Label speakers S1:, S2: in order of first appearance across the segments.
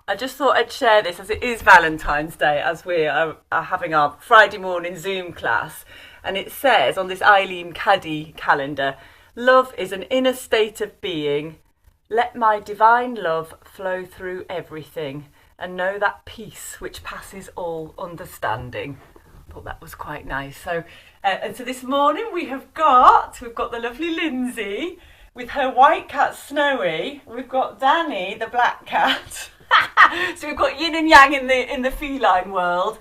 S1: I just thought I'd share this as it is Valentine's Day, as we are having our Friday morning Zoom class. And it says on this Eileen Caddy calendar, love is an inner state of being. Let my divine love flow through everything and know that peace which passes all understanding. I thought that was quite nice. So this morning we've got the lovely Lindsay with her white cat Snowy. We've got Danny, the black cat. So we've got yin and yang in the feline world.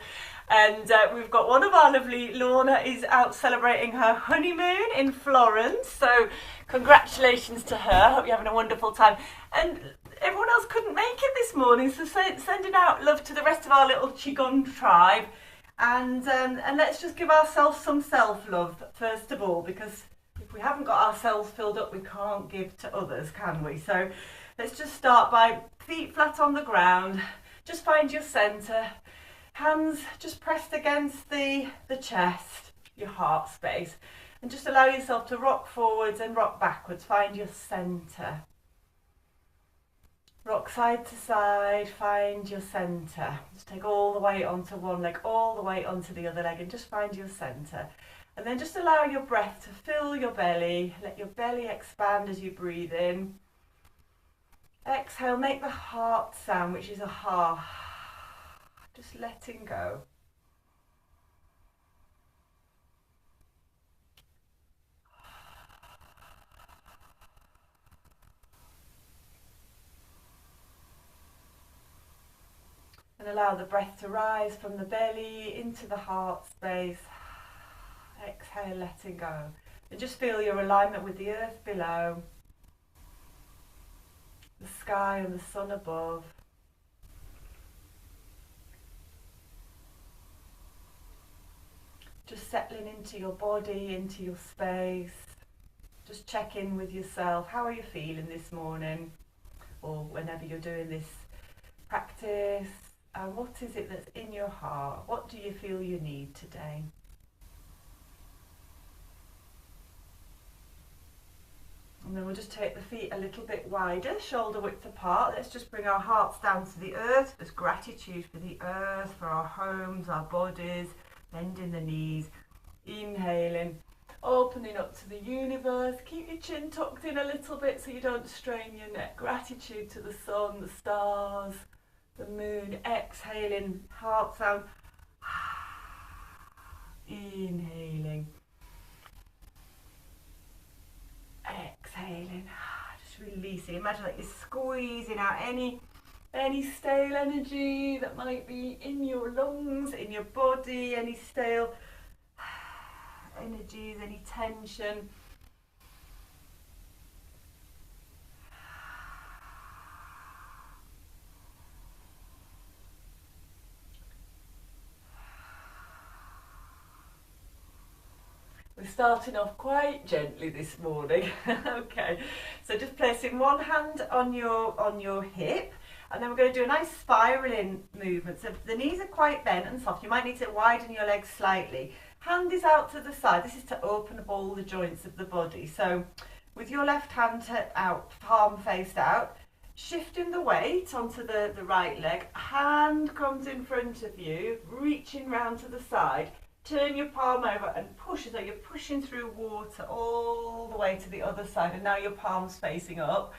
S1: And we've got one of our lovely, Lorna, is out celebrating her honeymoon in Florence. So congratulations to her. Hope you're having a wonderful time. And everyone else couldn't make it this morning, so sending out love to the rest of our little QiGong tribe. And let's just give ourselves some self-love, first of all, because if we haven't got ourselves filled up, we can't give to others, can we? So let's just start by feet flat on the ground. Just find your centre. Hands just pressed against the chest, your heart space. And just allow yourself to rock forwards and rock backwards. Find your centre. Rock side to side, find your centre. Just take all the weight onto one leg, all the weight onto the other leg, and just find your centre. And then just allow your breath to fill your belly. Let your belly expand as you breathe in. Exhale, make the heart sound, which is a ha. Just letting go. And allow the breath to rise from the belly into the heart space. Exhale, letting go. And just feel your alignment with the earth below, the sky and the sun above. Just settling into your body, into your space. Just check in with yourself. How are you feeling this morning? Or whenever you're doing this practice. And what is it that's in your heart? What do you feel you need today? And then we'll just take the feet a little bit wider, shoulder width apart. Let's just bring our hearts down to the earth. There's gratitude for the earth, for our homes, our bodies. Bending the knees, inhaling, opening up to the universe. Keep your chin tucked in a little bit so you don't strain your neck. Gratitude to the sun, the stars, the moon. Exhaling, heart sound. Inhaling. Exhaling. Just releasing. Imagine like you're squeezing out any stale energy that might be in your lungs, in your body, any stale energies, any tension. We're starting off quite gently this morning. Okay, so just placing one hand on your hip. And then we're going to do a nice spiralling movement. So if the knees are quite bent and soft, you might need to widen your legs slightly. Hand is out to the side. This is to open up all the joints of the body. So with your left hand out, palm faced out, shifting the weight onto the right leg. Hand comes in front of you, reaching round to the side. Turn your palm over and push as though you're pushing through water all the way to the other side. And now your palm's facing up.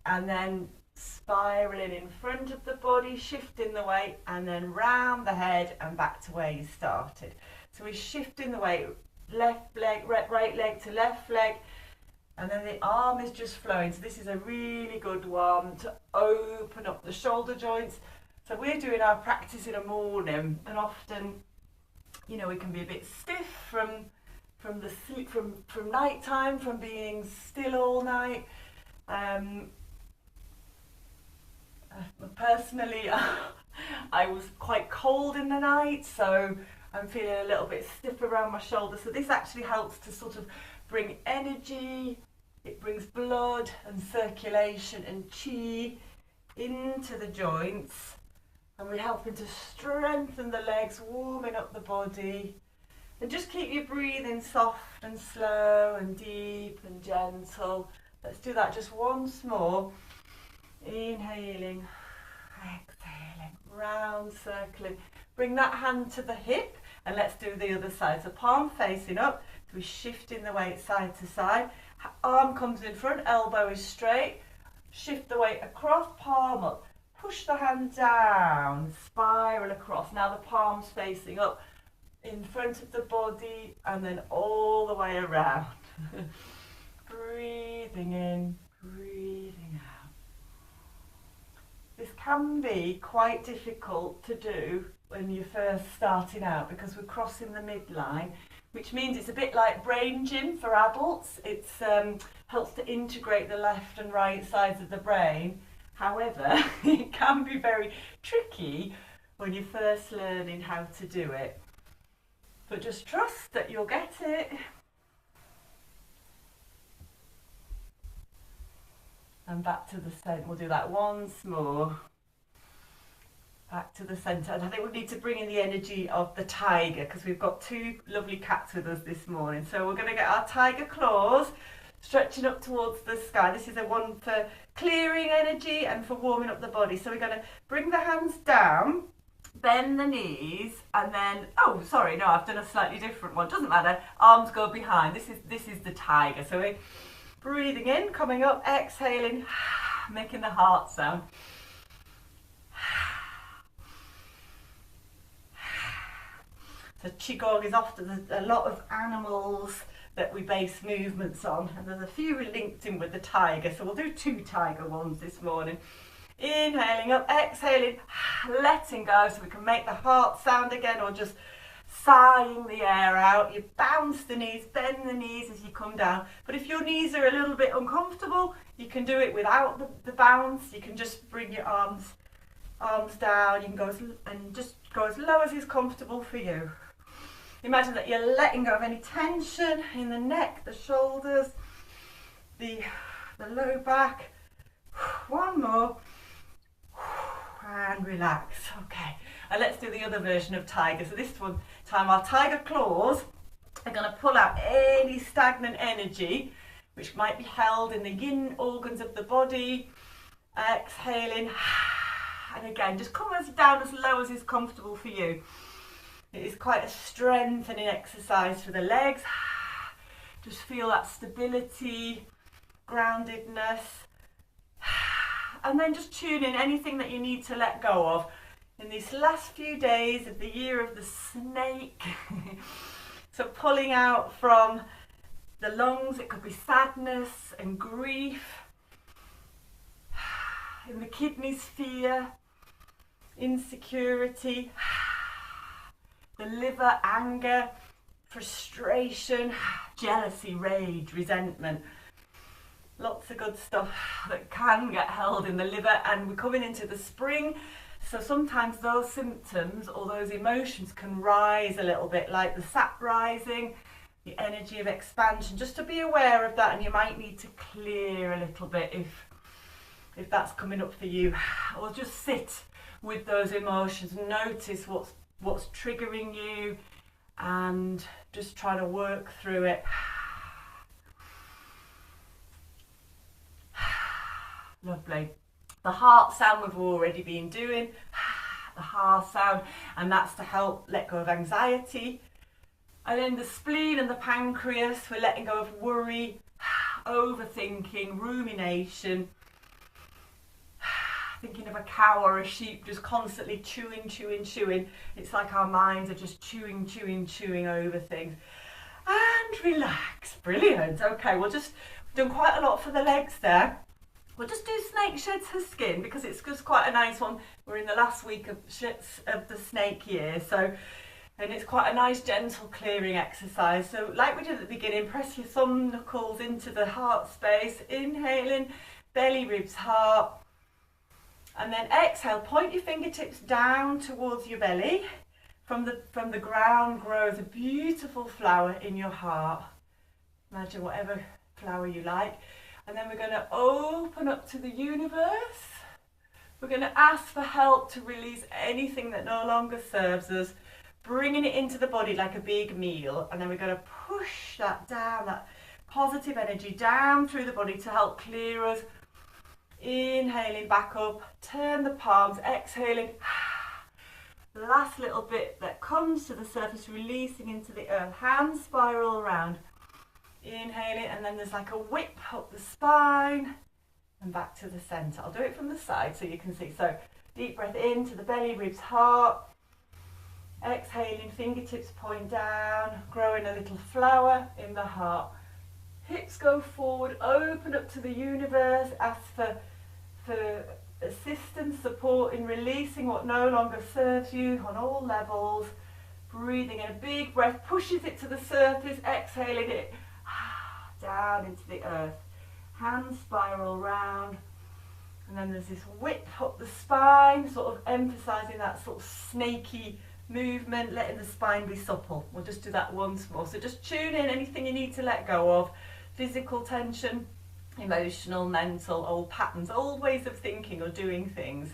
S1: And then spiraling in front of the body, shifting the weight, and then round the head and back to where you started. So we're shifting the weight, left leg, right leg to left leg, and then the arm is just flowing. So this is a really good one to open up the shoulder joints. So we're doing our practice in a morning, and often, you know, we can be a bit stiff from the sleep, from night time, from being still all night. Personally, I was quite cold in the night, so I'm feeling a little bit stiff around my shoulder. So this actually helps to sort of bring energy, it brings blood and circulation and chi into the joints. And we're helping to strengthen the legs, warming up the body. And just keep your breathing soft and slow and deep and gentle. Let's do that just once more. Inhaling, exhaling. round, circling. Bring that hand to the hip and let's do the other side. So palm facing up, so we're shifting the weight side to side. Arm comes in front, elbow is straight. Shift the weight across, palm up. Push the hand down, spiral across. Now the palm's facing up in front of the body and then all the way around. Breathing in, breathing out. This can be quite difficult to do when you're first starting out because we're crossing the midline, which means it's a bit like brain gym for adults. It helps to integrate the left and right sides of the brain. However, it can be very tricky when you're first learning how to do it. But just trust that you'll get it. And back to the centre. We'll do that once more. Back to the centre. And I think we need to bring in the energy of the tiger because we've got two lovely cats with us this morning. So we're going to get our tiger claws stretching up towards the sky. This is a one for clearing energy and for warming up the body. So we're going to bring the hands down, bend the knees, and then, oh, sorry, no, I've done a slightly different one. Doesn't matter. Arms go behind. This is the tiger. So we're breathing in, coming up, exhaling, making the heart sound. So QiGong is often a lot of animals that we base movements on, and there's a few linked in with the tiger, so we'll do 2 tiger ones this morning. Inhaling up, exhaling, letting go so we can make the heart sound again, or just sighing the air out. You bounce the knees, bend the knees as you come down, but if your knees are a little bit uncomfortable, you can do it without the bounce. You can just bring your arms down. You can go just go as low as is comfortable for you. Imagine that you're letting go of any tension in the neck, the shoulders, the low back. One more. And relax. Okay. And let's do the other version of tiger. So this one time our tiger claws are going to pull out any stagnant energy which might be held in the yin organs of the body. Exhaling. And again, just come down as low as is comfortable for you. It is quite a strengthening exercise for the legs. Just feel that stability, groundedness. And then just tune in anything that you need to let go of in these last few days of the year of the snake. So pulling out from the lungs, it could be sadness and grief. In the kidneys, fear, insecurity. The liver, anger, frustration, jealousy, rage, resentment. Lots of good stuff that can get held in the liver, and we're coming into the spring, so sometimes those symptoms or those emotions can rise a little bit, like the sap rising, the energy of expansion. Just to be aware of that, and you might need to clear a little bit if that's coming up for you, or just sit with those emotions and notice what's triggering you and just try to work through it. Lovely. The heart sound we've already been doing, the heart sound, and that's to help let go of anxiety. And then the spleen and the pancreas, we're letting go of worry, overthinking, rumination, thinking of a cow or a sheep just constantly chewing. It's like our minds are just chewing over things. And relax. Brilliant. Okay, we've done quite a lot for the legs there. We'll just do snake sheds for skin because it's just quite a nice one. We're in the last week of the snake year, and it's quite a nice gentle clearing exercise. So like we did at the beginning, press your thumb knuckles into the heart space, inhaling, belly, ribs, heart. And then exhale, point your fingertips down towards your belly. From the ground grows a beautiful flower in your heart. Imagine whatever flower you like. And then we're going to open up to the universe. We're going to ask for help to release anything that no longer serves us, bringing it into the body like a big meal. And then we're going to push that down, that positive energy down through the body to help clear us. Inhaling back up, turn the palms, exhaling, The last little bit that comes to the surface, releasing into the earth. Hands spiral around. Inhaling, and then there's like a whip up the spine and back to the centre. I'll do it from the side so you can see. So deep breath into the belly, ribs, heart. Exhaling, fingertips point down, growing a little flower in the heart. Hips go forward, open up to the universe, ask for assistance, support in releasing what no longer serves you on all levels. Breathing in a big breath, pushes it to the surface, exhaling it down into the earth. Hands spiral round, and then there's this whip up the spine, sort of emphasising that sort of snaky movement, letting the spine be supple. We'll just do that once more. So just tune in anything you need to let go of. Physical tension, emotional, mental, old patterns, old ways of thinking or doing things.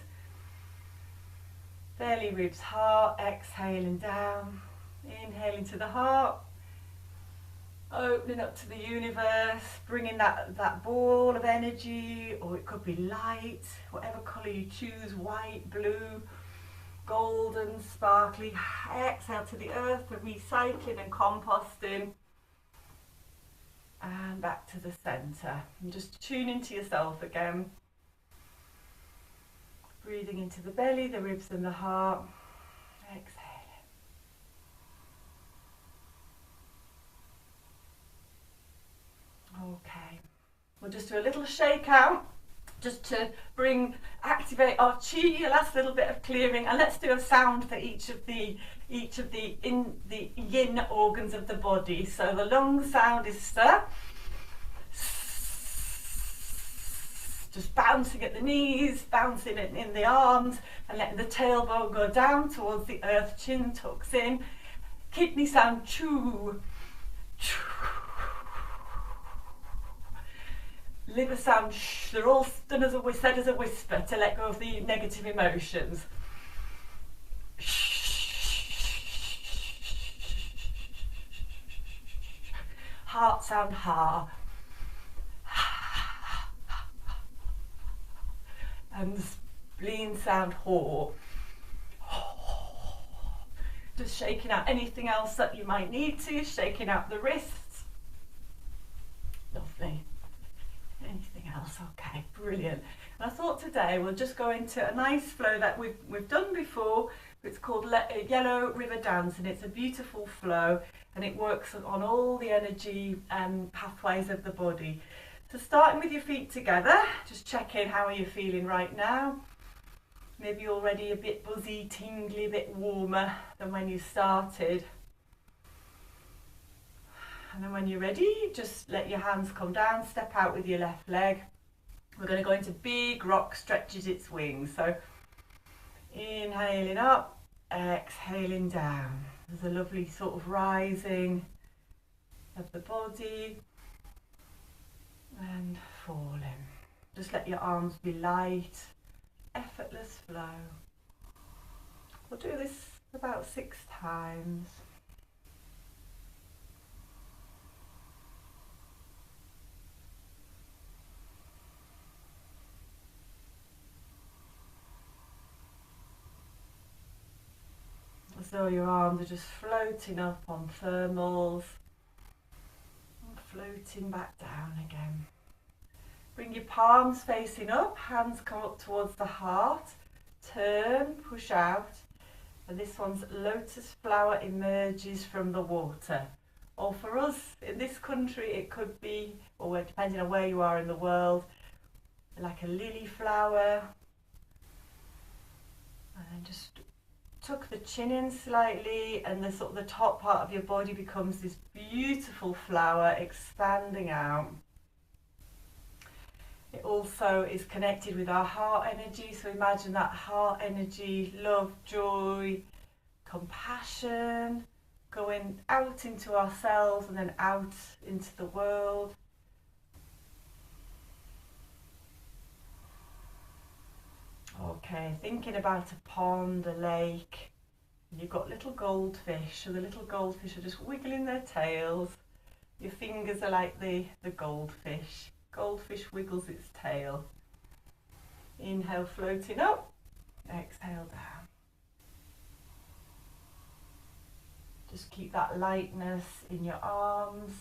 S1: Belly, ribs, heart, exhaling down, inhaling to the heart, opening up to the universe, bringing that ball of energy, or it could be light, whatever colour you choose, white, blue, golden, sparkly. Exhale to the earth for recycling and composting. And back to the centre. And just tune into yourself again. Breathing into the belly, the ribs and the heart. Exhale. Okay. We'll just do a little shake out, just to activate our chi, a last little bit of clearing, and let's do a sound for each of the yin organs of the body. So the lung sound is stir, just bouncing at the knees, bouncing in the arms, and letting the tailbone go down towards the earth, chin tucks in. Kidney sound choo, choo. Liver sound shh. They're all said as a whisper to let go of the negative emotions. Heart sound ha. And the spleen sound ho. Just shaking out anything else that you might need to, shaking out the wrists. Lovely. Anything else? Okay, brilliant. And I thought today we'll just go into a nice flow that we've done before. It's called Yellow River Dance, and it's a beautiful flow, and it works on all the energy pathways of the body. So starting with your feet together, just check in, how are you feeling right now? Maybe already a bit buzzy, tingly, a bit warmer than when you started. And then when you're ready, just let your hands come down, step out with your left leg. We're going to go into big rock stretches its wings. So inhaling up, exhaling down. There's a lovely sort of rising of the body and falling. Just let your arms be light, effortless flow. We'll do this about 6 times. So your arms are just floating up on thermals and floating back down again. Bring your palms facing up, hands come up towards the heart, turn, push out, and this one's lotus flower emerges from the water. Or for us in this country it could be, or depending on where you are in the world, like a lily flower. And then just tuck the chin in slightly, and the sort of the top part of your body becomes this beautiful flower expanding out. It also is connected with our heart energy, so imagine that heart energy, love, joy, compassion, going out into ourselves and then out into the world. Okay, thinking about a pond, a lake, and you've got little goldfish, so the little goldfish are just wiggling their tails. Your fingers are like the goldfish. Goldfish wiggles its tail. Inhale, floating up, exhale down. Just keep that lightness in your arms.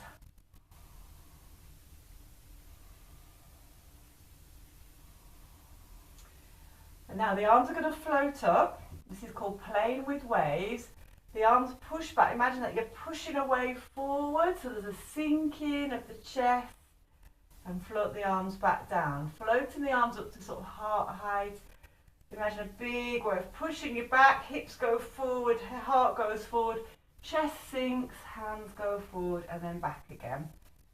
S1: And now the arms are going to float up. This is called playing with waves. The arms push back. Imagine that you're pushing away forward, so there's a sinking of the chest, and float the arms back down. Floating the arms up to sort of heart height. Imagine a big wave pushing you back, hips go forward, heart goes forward, chest sinks, hands go forward and then back again.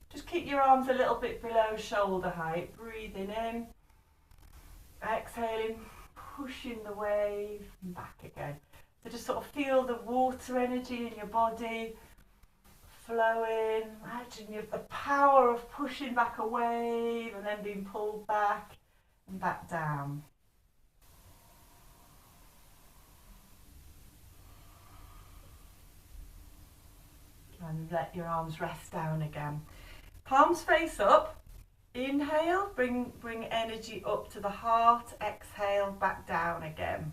S1: Just keep your arms a little bit below shoulder height. Breathing in, exhaling, pushing the wave and back again. So just sort of feel the water energy in your body flowing. Imagine the power of pushing back a wave and then being pulled back and back down. And let your arms rest down again. Palms face up. Inhale, bring energy up to the heart. Exhale, back down again.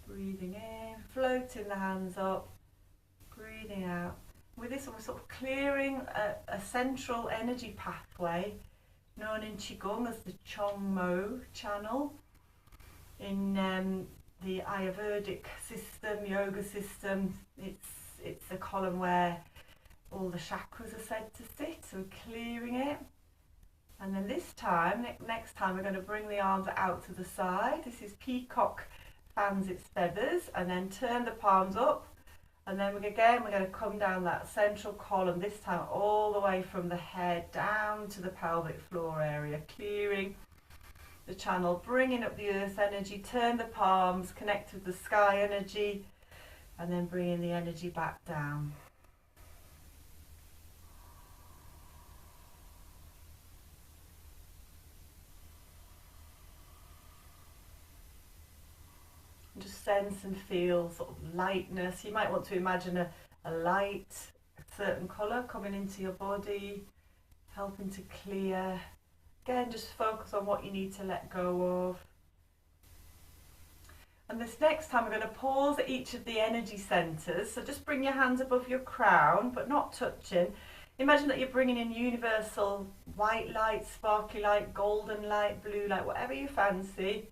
S1: Breathing in, floating the hands up. Breathing out. With this, we're sort of clearing a central energy pathway known in QiGong as the Chong Mo channel. In the Ayurvedic system, yoga system, it's a column where all the chakras are said to sit, so we're clearing it. And then this time, next time, we're going to bring the arms out to the side. This is peacock fans its feathers, and then turn the palms up. And then we're going to come down that central column, this time all the way from the head down to the pelvic floor area, clearing the channel, bringing up the earth energy, turn the palms, connect with the sky energy, and then bringing the energy back down. And just sense and feel sort of lightness. You might want to imagine a light, a certain colour coming into your body, helping to clear. Again, just focus on what you need to let go of. And this next time we're going to pause at each of the energy centres. So just bring your hands above your crown, but not touching. Imagine that you're bringing in universal white light, sparkly light, golden light, blue light, whatever you fancy.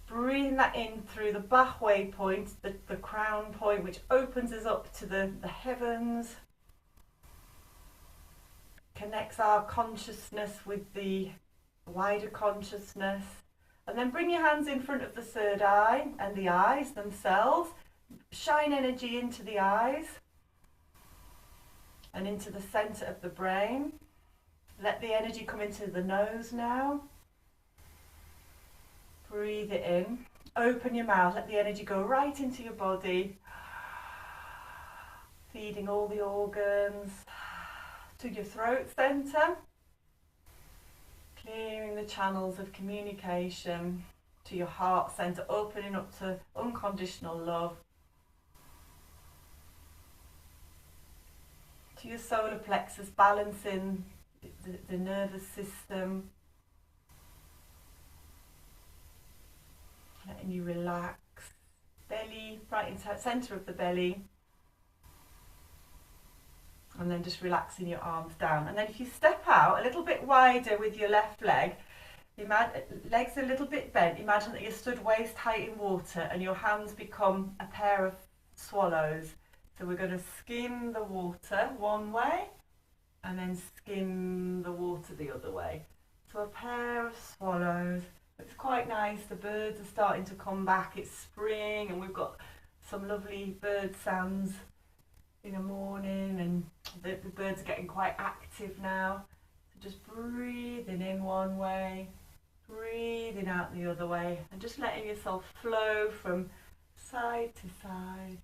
S1: Breathing that in through the Bahway point, the crown point, which opens us up to the heavens. Connects our consciousness with the wider consciousness. And then bring your hands in front of the third eye and the eyes themselves. Shine energy into the eyes and into the centre of the brain. Let the energy come into the nose now. Breathe it in. Open your mouth. Let the energy go right into your body. Feeding all the organs to your throat centre. Clearing the channels of communication to your heart centre, opening up to unconditional love. To your solar plexus, balancing the nervous system. Letting you relax. Belly, right in the centre of the belly. And then just relaxing your arms down. And then if you step out a little bit wider with your left leg, legs a little bit bent, imagine that you're stood waist height in water and your hands become a pair of swallows. So we're going to skim the water one way and then skim the water the other way. So a pair of swallows. It's quite nice, the birds are starting to come back, it's spring and we've got some lovely bird sounds in the morning and the birds are getting quite active now. So just breathing in one way, breathing out the other way and just letting yourself flow from side to side.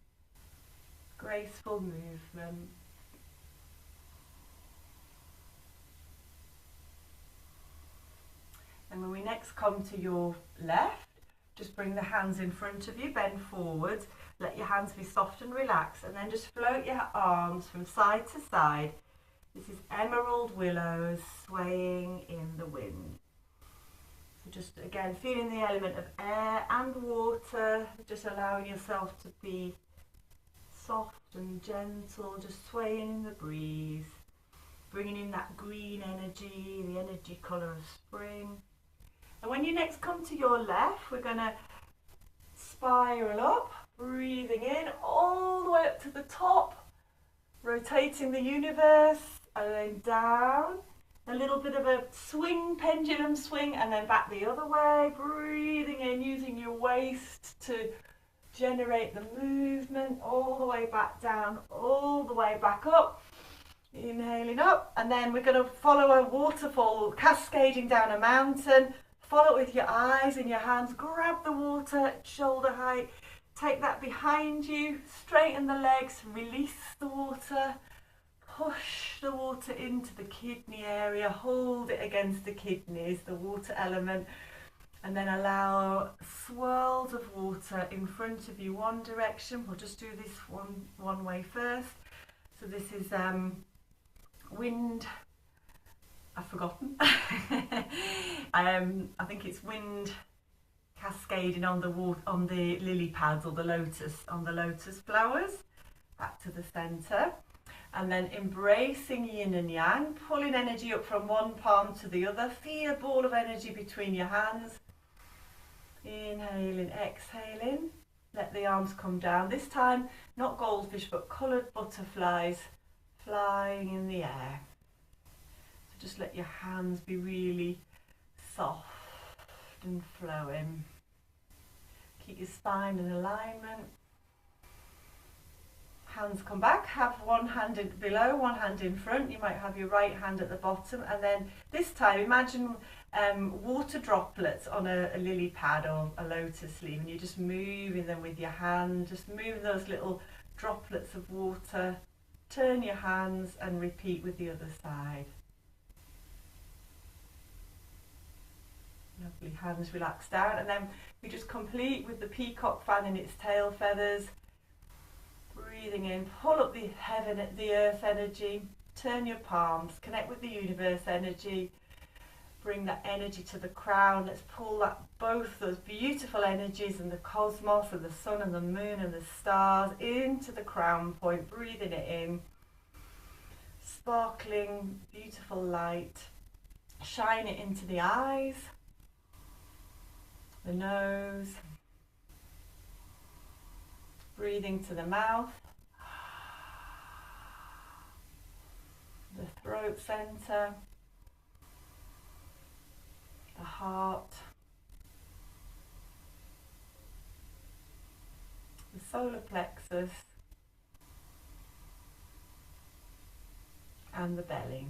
S1: Graceful movement. And when we next come to your left, just bring the hands in front of you, bend forward, let your hands be soft and relaxed, and then just float your arms from side to side. This is emerald willows swaying in the wind. So just again, feeling the element of air and water, just allowing yourself to be soft and gentle, just swaying in the breeze, bringing in that green energy, the energy colour of spring. And when you next come to your left, we're going to spiral up, breathing in all the way up to the top, rotating the universe, and then down. A little bit of a swing, pendulum swing, and then back the other way, breathing in, using your waist to generate the movement, all the way back down, all the way back up. Inhaling up, and then we're going to follow a waterfall cascading down a mountain. Follow it with your eyes and your hands. Grab the water at shoulder height. Take that behind you. Straighten the legs. Release the water. Push the water into the kidney area. Hold it against the kidneys, the water element. And then allow swirls of water in front of you, one direction. We'll just do this one way first. So this is wind. I've forgotten. I think it's wind cascading on the lily pads or the lotus flowers. Back to the centre, and then embracing yin and yang, pulling energy up from one palm to the other. Feel a ball of energy between your hands. Inhaling, exhaling. Let the arms come down. This time, not goldfish, but coloured butterflies flying in the air. So just let your hands be really soft and flowing. Keep your spine in alignment. Hands come back, have one hand below, one hand in front. You might have your right hand at the bottom, and then this time imagine water droplets on a lily pad or a lotus leaf, and you're just moving them with your hand, just move those little droplets of water. Turn your hands and repeat with the other side. Lovely, hands relax down, and then we just complete with the peacock fan in its tail feathers. Breathing in, pull up the earth energy, turn your palms, connect with the universe energy, bring that energy to the crown. Let's pull both those beautiful energies and the cosmos and the sun and the moon and the stars into the crown point, breathing it in. Sparkling, beautiful light. Shine it into the eyes, the nose. Breathing to the mouth, the throat center, the heart, the solar plexus, and the belly.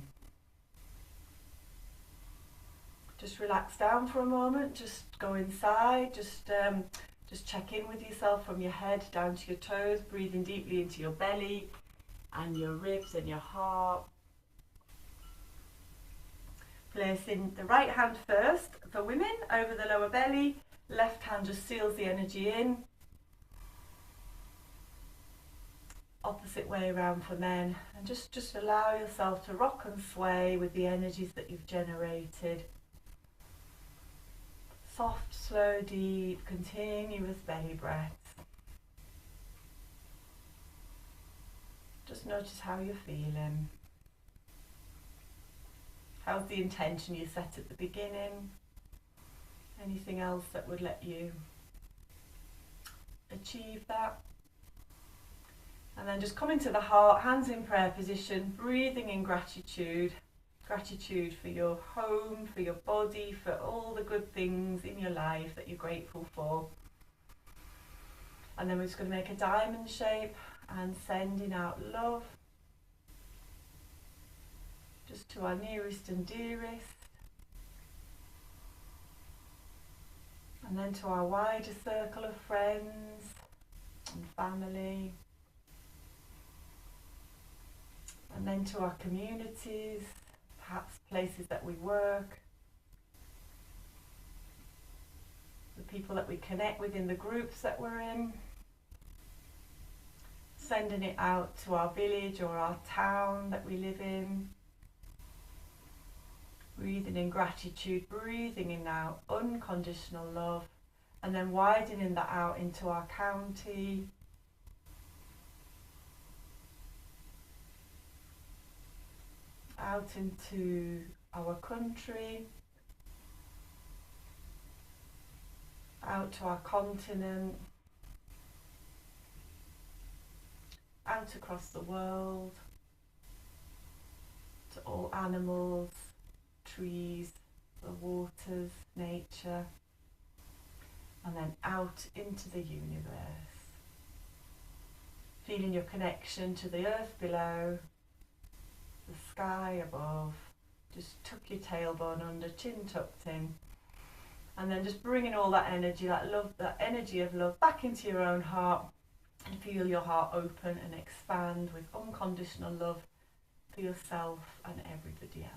S1: Just relax down for a moment, just go inside, just check in with yourself from your head down to your toes, breathing deeply into your belly and your ribs and your heart. Placing the right hand first for women over the lower belly, left hand just seals the energy in. Opposite way around for men, and just allow yourself to rock and sway with the energies that you've generated. Soft, slow, deep, continuous belly breaths. Just notice how you're feeling. How's the intention you set at the beginning? Anything else that would let you achieve that? And then just coming to the heart, hands in prayer position, breathing in gratitude. Gratitude for your home, for your body, for all the good things in your life that you're grateful for. And then we're just going to make a diamond shape and sending out love just to our nearest and dearest. And then to our wider circle of friends and family. And then to our communities, perhaps places that we work, the people that we connect with in the groups that we're in, sending it out to our village or our town that we live in. Breathing in gratitude, breathing in now unconditional love, and then widening that out into our county, out into our country, out to our continent, out across the world, to all animals, trees, the waters, nature, and then out into the universe. Feeling your connection to the earth below, the sky above. Just tuck your tailbone under, chin tucked in, and then just bringing all that energy, that love, that energy of love back into your own heart, and feel your heart open and expand with unconditional love for yourself and everybody else.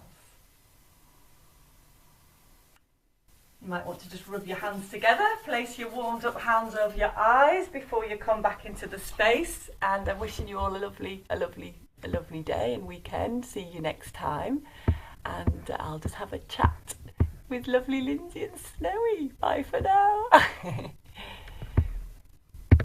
S1: You might want to just rub your hands together, place your warmed up hands over your eyes before you come back into the space, and I'm wishing you all a lovely day and weekend. See you next time, and I'll just have a chat with lovely Lindsay and Snowy. Bye for now.